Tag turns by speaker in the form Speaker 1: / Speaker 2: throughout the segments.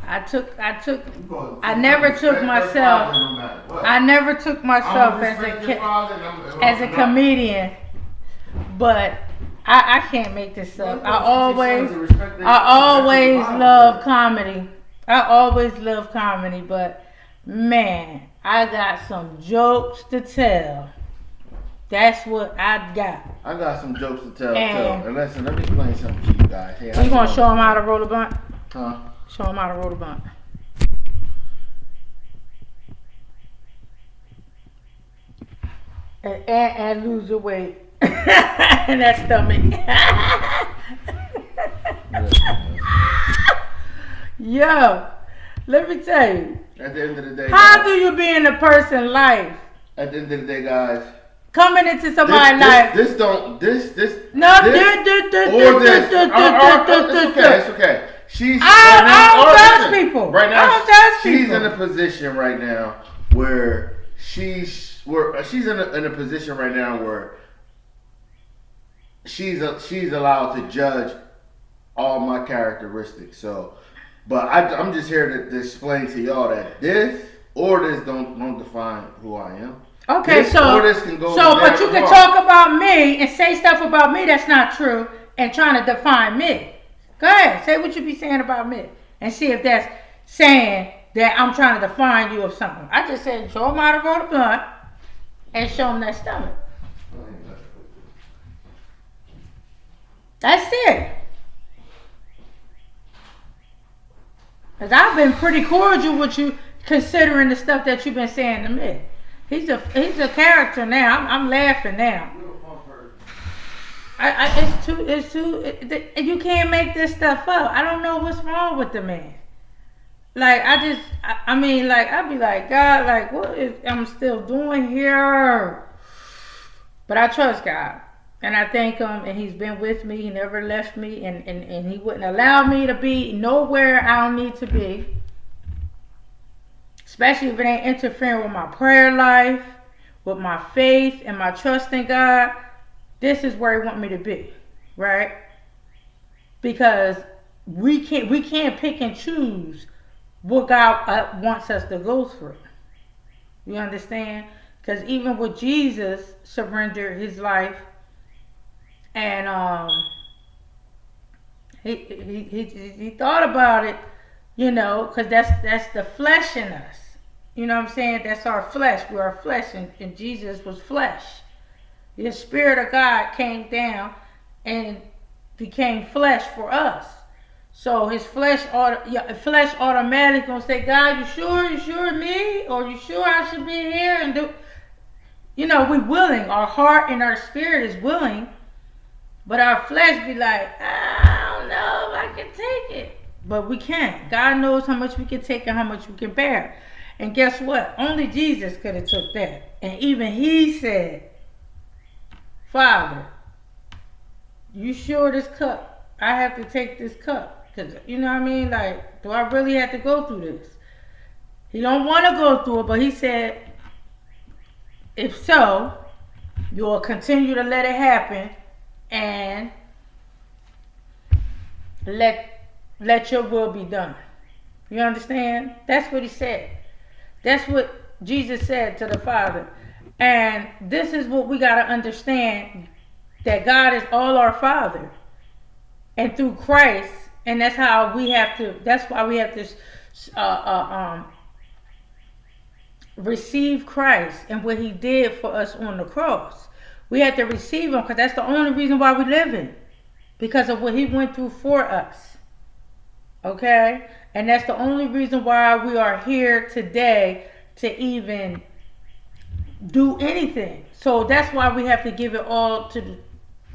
Speaker 1: I never took myself. I never took myself as a comedian, but I can't make this up. I always love comedy. I always love comedy, but man, I got some jokes to tell. That's what I got.
Speaker 2: I got some jokes to tell too. And listen, let me explain something to you guys. Hey,
Speaker 1: you gonna show them how to roll a blunt?
Speaker 2: Huh?
Speaker 1: Show them how to roll a blunt. And lose your weight. And that stomach. Yo, let me tell you.
Speaker 2: At the end of the day,
Speaker 1: how do you be in a person's life?
Speaker 2: At the end of the day, guys.
Speaker 1: Coming into somebody's life.
Speaker 2: It's okay. I
Speaker 1: don't judge people.
Speaker 2: Right now, she's in a position right now where she's in a position right now where she's allowed to judge all my characteristics. So, but I'm just here to explain to y'all that this don't define who I am.
Speaker 1: Okay, but you can talk about me and say stuff about me that's not true and trying to define me. Go ahead, say what you be saying about me and see if that's saying that I'm trying to define you of something. I just said show them how to roll the blunt and show them that stomach. That's it. Because I've been pretty cordial with you considering the stuff that you've been saying to me. He's a character now. I'm laughing now. It's too. You can't make this stuff up. I don't know what's wrong with the man. Like I'd be like, God, like what is I'm still doing here? But I trust God, and I thank Him, and He's been with me. He never left me, and He wouldn't allow me to be nowhere I don't need to be. Especially if it ain't interfering with my prayer life, with my faith and my trust in God. This is where He want me to be, right? Because we can't pick and choose what God wants us to go through. You understand? Because even with Jesus surrendered His life, and he thought about it, you know, because that's the flesh in us. You know what I'm saying? That's our flesh. We're our flesh, and Jesus was flesh. The Spirit of God came down and became flesh for us. So His flesh automatically gonna say, God, you sure me? Or you sure I should be here? And do, you know, we willing. Our heart and our spirit is willing, but our flesh be like, I don't know if I can take it. But we can't. God knows how much we can take and how much we can bear. And guess what? Only Jesus could have took that. And even He said, Father, you sure this cup? I have to take this cup. Because, you know what I mean? Like, do I really have to go through this? He don't want to go through it, but He said, if so, you'll continue to let it happen and let your will be done. You understand? That's what He said. That's what Jesus said to the Father. And this is what we got to understand, that God is all our Father. And through Christ, and that's why we have to receive Christ and what He did for us on the cross. We have to receive Him because that's the only reason why we live in. Because of what He went through for us. Okay? And that's the only reason why we are here today to even do anything. So that's why we have to give it all to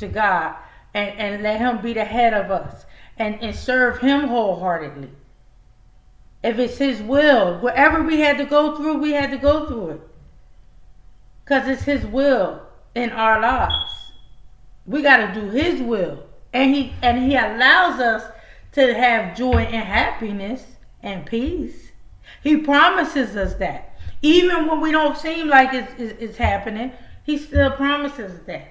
Speaker 1: God and let Him be the head of us and serve Him wholeheartedly. If it's His will, whatever we had to go through, we had to go through it. Because it's His will in our lives. We got to do His will. And He allows us to have joy and happiness and peace. He promises us that. Even when we don't seem like it's happening, He still promises that.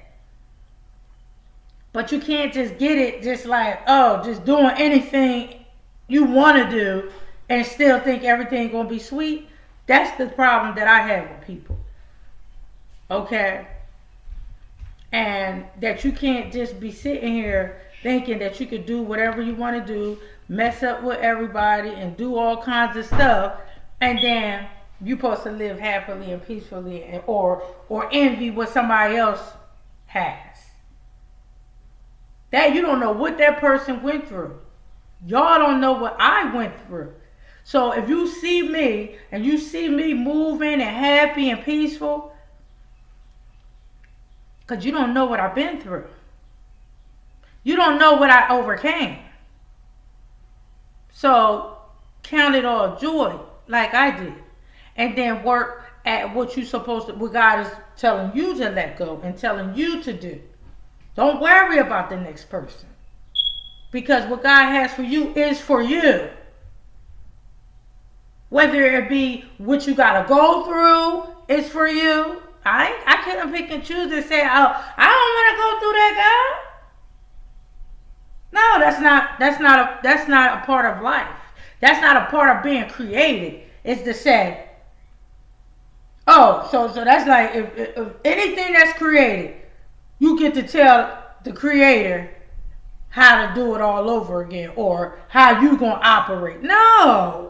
Speaker 1: But you can't just get it just like, oh, just doing anything you want to do and still think everything going to be sweet. That's the problem that I have with people. Okay? And that you can't just be sitting here thinking that you could do whatever you want to do, mess up with everybody and do all kinds of stuff, and then you're supposed to live happily and peacefully, or envy what somebody else has. That you don't know what that person went through. Y'all don't know what I went through. So if you see me and you see me moving and happy and peaceful, because you don't know what I've been through. You don't know what I overcame. So count it all joy like I did. And then work at what you're supposed to, what God is telling you to let go and telling you to do. Don't worry about the next person. Because what God has for you is for you. Whether it be what you got to go through is for you. I couldn't pick and choose and say, oh, I don't want to go through that, God. No, that's not a part of life. That's not a part of being created. It's to say, oh, so that's like if anything that's created, you get to tell the creator how to do it all over again or how you gonna operate. No.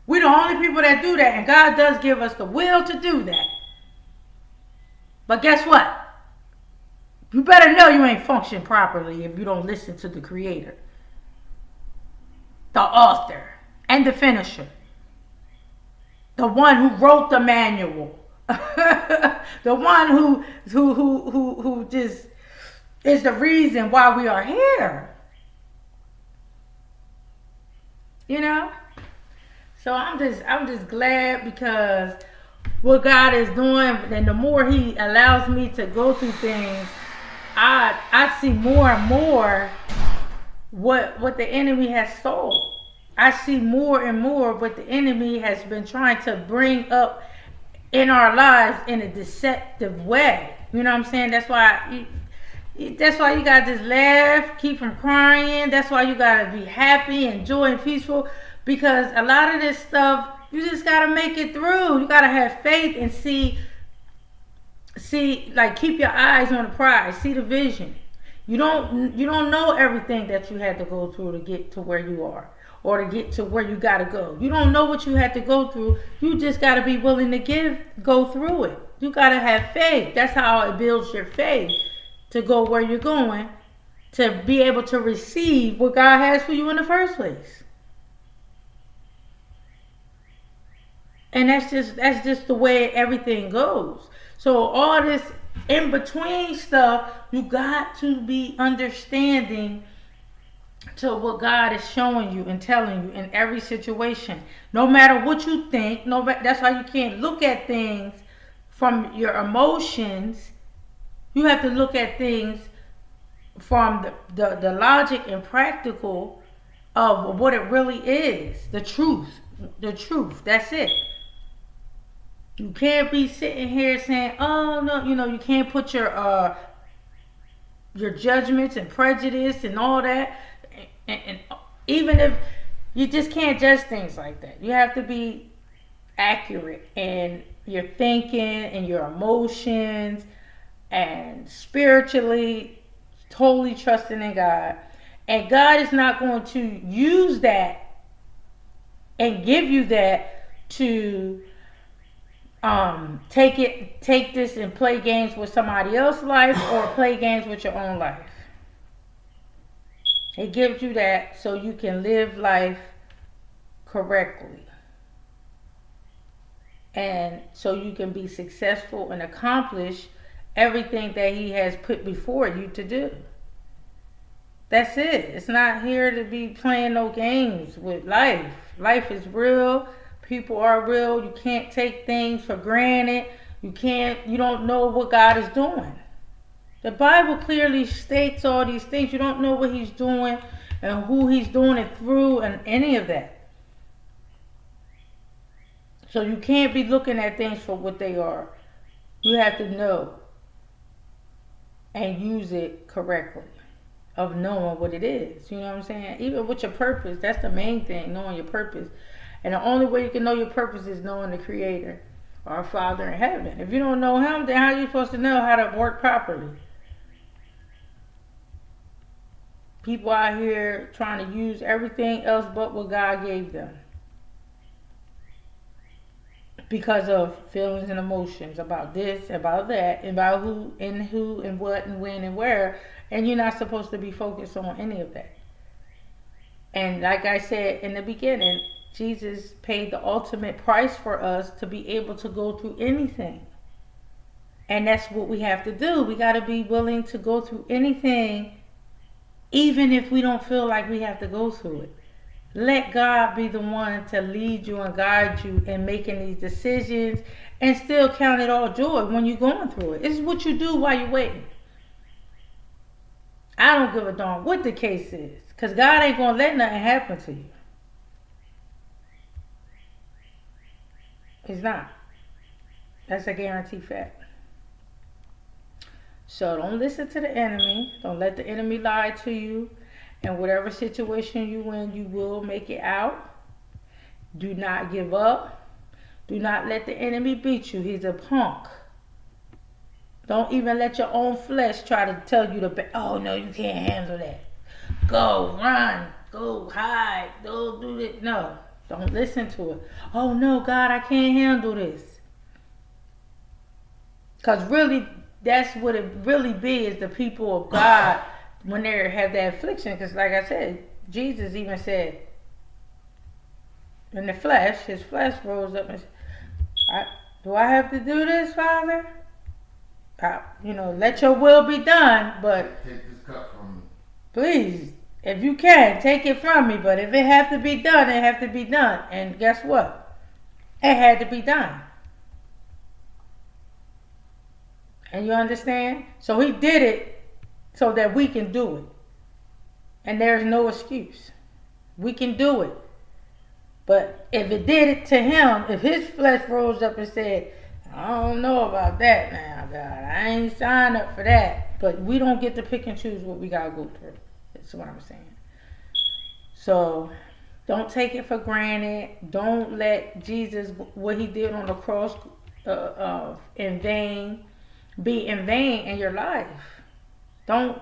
Speaker 1: We're the only people that do that, and God does give us the will to do that. But guess what? You better know you ain't functioning properly if you don't listen to the creator, the author, and the finisher. The one who wrote the manual. The one who just is the reason why we are here. You know? So I'm just glad because what God is doing, and the more He allows me to go through things, I see more and more what the enemy has stole. I see more and more what the enemy has been trying to bring up in our lives in a deceptive way. You know what I'm saying? That's why you gotta just laugh, keep from crying. That's why you gotta be happy and joy and peaceful. Because a lot of this stuff, you just gotta make it through. You gotta have faith and see, like, keep your eyes on the prize, see the vision. You don't know everything that you had to go through to get to where you are, or to get to where you gotta go. You don't know what you had to go through. You just gotta be willing to go through it. You gotta have faith. That's how it builds your faith to go where you're going, to be able to receive what God has for you in the first place. And that's just the way everything goes. So all this in between stuff, you got to be understanding to what God is showing you and telling you in every situation. No matter what you think, that's why you can't look at things from your emotions. You have to look at things from the logic and practical of what it really is. The truth. That's it. You can't be sitting here saying, oh no, you can't put your judgments and prejudice and all that. And even if you just can't judge things like that. You have to be accurate in your thinking and your emotions and spiritually totally trusting in God. And God is not going to use that and give you that to take this and play games with somebody else's life or play games with your own life. He gives you that so you can live life correctly. And so you can be successful and accomplish everything that He has put before you to do. That's it. It's not here to be playing no games with life. Life is real. People are real. You can't take things for granted. You don't know what God is doing. The Bible clearly states all these things. You don't know what He's doing and who He's doing it through and any of that. So you can't be looking at things for what they are. You have to know. and use it correctly, of knowing what it is. You know what I'm saying? Even with your purpose, that's the main thing, knowing your purpose. And the only way you can know your purpose is knowing the Creator, our Father in heaven. If you don't know Him, then how are you supposed to know how to work properly? People out here trying to use everything else but what God gave them because of feelings and emotions about this, about that, about who and what and when and where. And you're not supposed to be focused on any of that. And like I said in the beginning, Jesus paid the ultimate price for us to be able to go through anything. And that's what we have to do. We got to be willing to go through anything, even if we don't feel like we have to go through it. Let God be the one to lead you and guide you in making these decisions, and still count it all joy when you're going through it. It's what you do while you're waiting. I don't give a darn what the case is, because God ain't going to let nothing happen to you. He's not. That's a guaranteed fact. So don't listen to the enemy. Don't let the enemy lie to you. And whatever situation you in, you will make it out. Do not give up. Do not let the enemy beat you. He's a punk. Don't even let your own flesh try to tell you to, oh no, you can't handle that. Go, run, go, hide, go do this. No, don't listen to it. Oh no, God, I can't handle this. Because really, that's what it really be, is the people of God when they have that affliction. Because like I said, Jesus even said, in the flesh, his flesh rose up and said, do I have to do this, Father? Let your will be done, but
Speaker 2: take this cup from me.
Speaker 1: Please, if you can, take it from me. But if it have to be done, it have to be done. And guess what? It had to be done. And you understand? So he did it so that we can do it. And there's no excuse. We can do it. But if it did it to him, if his flesh rose up and said, I don't know about that now, God. I ain't signed up for that. But we don't get to pick and choose what we got to go through. That's what I'm saying. So don't take it for granted. Don't let Jesus, what he did on the cross, in vain, be in vain in your life. Don't,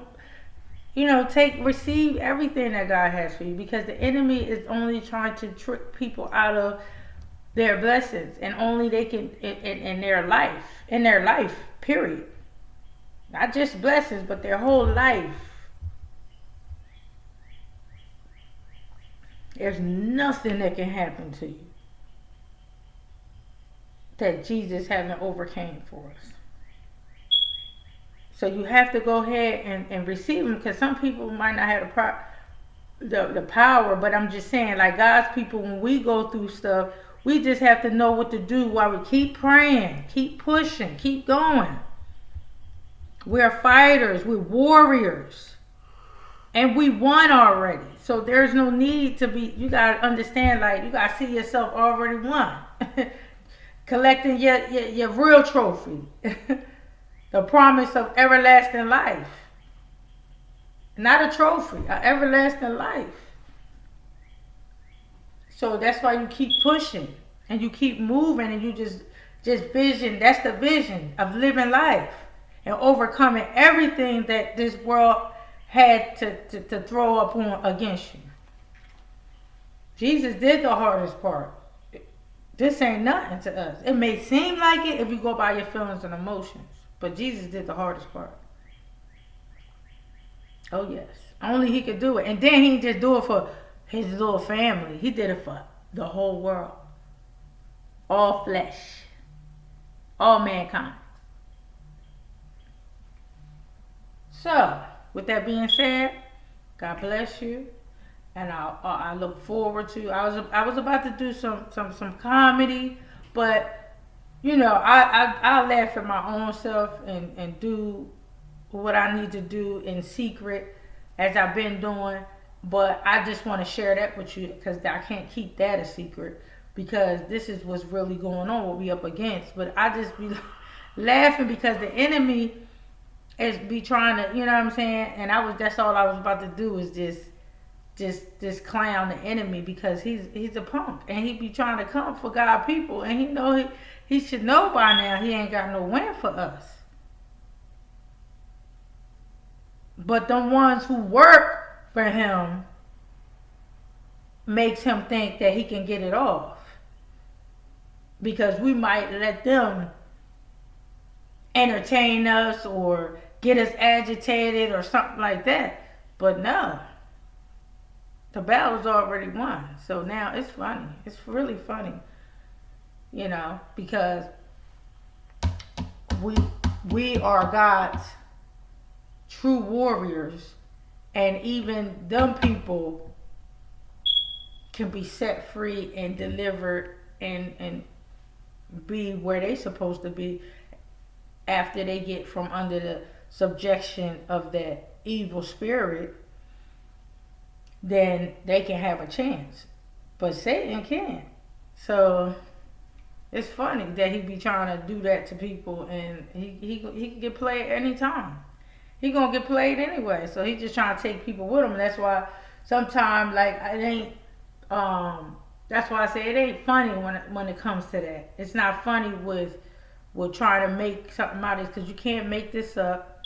Speaker 1: receive everything that God has for you, because the enemy is only trying to trick people out of their blessings, and only they can in their life, period. Not just blessings, but their whole life. There's nothing that can happen to you that Jesus haven't overcame for us. So you have to go ahead and receive them, because some people might not have the power, but I'm just saying, like God's people, when we go through stuff, we just have to know what to do while we keep praying, keep pushing, keep going. We're fighters, we're warriors, and we won already. So there's no need to be, you got to understand, like, you got to see yourself already won. Collecting your real trophy. The promise of everlasting life. Not a trophy, an everlasting life. So that's why you keep pushing and you keep moving, and you just vision. That's the vision of living life and overcoming everything that this world had to throw upon against you. Jesus did the hardest part. This ain't nothing to us. It may seem like it if you go by your feelings and emotions, but Jesus did the hardest part. Oh yes, only he could do it. And then he didn't just do it for his little family. He did it for the whole world. All flesh. All mankind. So, with that being said, God bless you. And I look forward to, I was about to do some comedy, but I'll laugh at my own self and do what I need to do in secret, as I've been doing. But I just want to share that with you, because I can't keep that a secret, because this is what's really going on, what we up against. But I just be laughing because the enemy is be trying to, you know what I'm saying? And that's all I was about to do is just clown the enemy, because he's a punk and he be trying to come for God people, and he should know by now he ain't got no win for us. But the ones who work for him makes him think that he can get it off, because we might let them entertain us or get us agitated or something like that. But no, the battle's already won. So now it's funny. It's really funny, because we are God's true warriors, and even them people can be set free and delivered and be where they supposed to be after they get from under the subjection of that evil spirit. Then they can have a chance, but Satan can't. So it's funny that he be trying to do that to people, and he can get played anytime. He gonna get played anyway. So he just trying to take people with him, and that's why sometimes like it ain't. That's why I say it ain't funny when it comes to that. It's not funny with trying to make something out of this, because you can't make this up,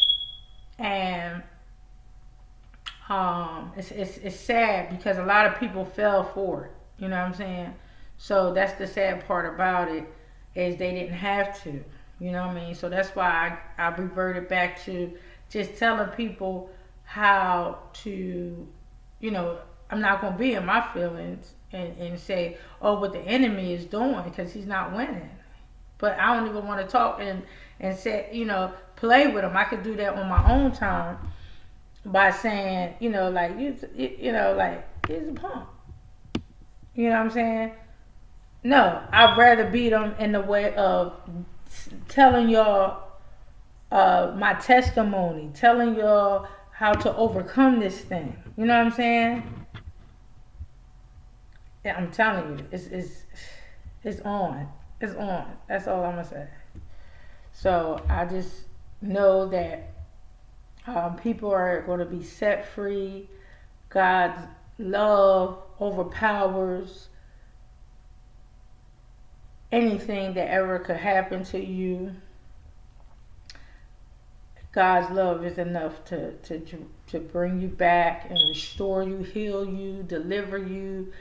Speaker 1: and it's sad because a lot of people fell for it. You know what I'm saying? So that's the sad part about it, is they didn't have to. You know what I mean? So that's why I reverted back to just telling people how to, I'm not going to be in my feelings and say, oh, what the enemy is doing, because he's not winning. But I don't even want to talk and say, play with him. I could do that on my own time by saying, like, like, he's a punk. You know what I'm saying? No, I'd rather beat him in the way of telling y'all my testimony, telling y'all how to overcome this thing. You know what I'm saying? Yeah, I'm telling you, it's on. It's on. That's all I'm gonna say. So I just know that people are going to be set free. God's love overpowers anything that ever could happen to you. God's love is enough to bring you back and restore you, heal you, deliver you,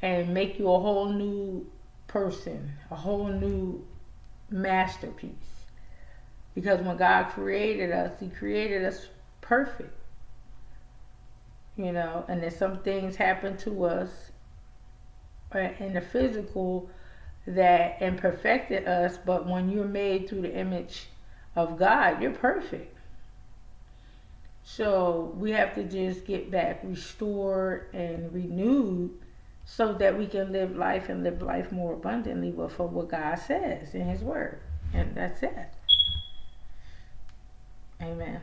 Speaker 1: and make you a whole new person, a whole new masterpiece. Because when God created us, He created us perfect. And then some things happen to us in the physical that imperfected us, but when you're made through the image of God, you're perfect. So we have to just get back restored and renewed so that we can live life and live life more abundantly for what God says in His Word. And that's it. Amen.